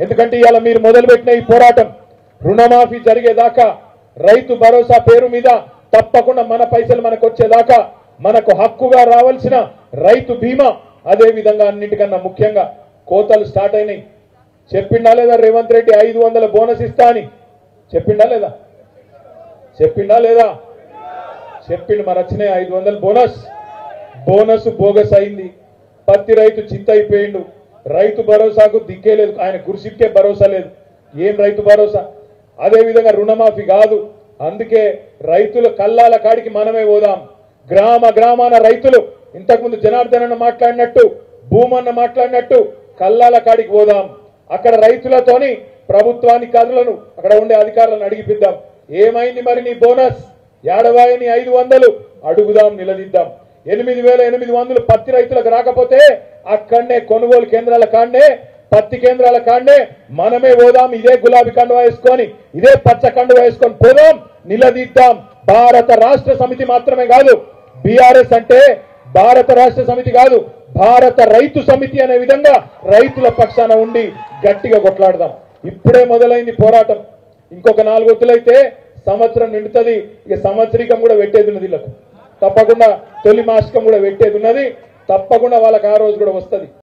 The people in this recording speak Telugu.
ఎందుకంటే ఇవాళ మీరు మొదలుపెట్టిన ఈ పోరాటం రుణమాఫీ జరిగేదాకా రైతు భరోసా పేరు మీద తప్పకుండా మన పైసలు మనకు వచ్చేదాకా మనకు హక్కుగా రావాల్సిన రైతు బీమా అదే విధంగా అన్నిటికన్నా ముఖ్యంగా కోతలు స్టార్ట్ అయినాయి. చెప్పిండా లేదా రేవంత్ రెడ్డి 500 బోనస్ ఇస్తా అని చెప్పిండా లేదా? చెప్పిండా లేదా? చెప్పిండు. మరి వచ్చినాయి 500 బోనస్ బోగస్ అయింది. పత్తి రైతు చింత అయిపోయిండు. రైతు భరోసాకు దిక్కే లేదు, ఆయన గురిసిక్కే భరోసా లేదు. ఏం రైతు భరోసా? అదే విధంగా రుణమాఫీ కాదు. అందుకే రైతుల కల్లాల కాడికి మనమే పోదాం. గ్రామ గ్రామాన రైతులు ఇంతకుముందు జనార్దన్ అన్న మాట్లాడినట్టు, భూమన్న మాట్లాడినట్టు కల్లాల కాడికి పోదాం. అక్కడ రైతులతోని ప్రభుత్వానికి కథలను అక్కడ ఉండే అధికారులను అడిగిపిద్దాం. ఏమైంది మరి నీ బోనస్? ఏడవాయని 500 అడుగుదాం, నిలదీద్దాం. 8800 పత్తి రైతులకు రాకపోతే అక్కడనే కొనుగోలు కేంద్రాల కాడనే, పత్తి కేంద్రాల కాడనే మనమే పోదాం. ఇదే గులాబీ కండువా వేసుకొని, ఇదే పచ్చ కండువా వేసుకొని పోదాం, నిలదీద్దాం. భారత రాష్ట్ర సమితి మాత్రమే కాదు, బీఆర్ఎస్ అంటే భారత రాష్ట్ర సమితి కాదు, భారత రైతు సమితి అనే విధంగా రైతుల పక్షాన ఉండి గట్టిగా కొట్లాడదాం. ఇప్పుడే మొదలైంది పోరాటం. ఇంకొక 4 వద్దులైతే సంవత్సరం నిండుతుంది. ఇక సంవత్సరికం కూడా పెట్టేది ఉన్నది. వీళ్ళకు తప్పకుండా తొలి మాసికం కూడా పెట్టేది ఉన్నది. తప్పకుండా వాళ్ళకి ఆ రోజు కూడా వస్తుంది.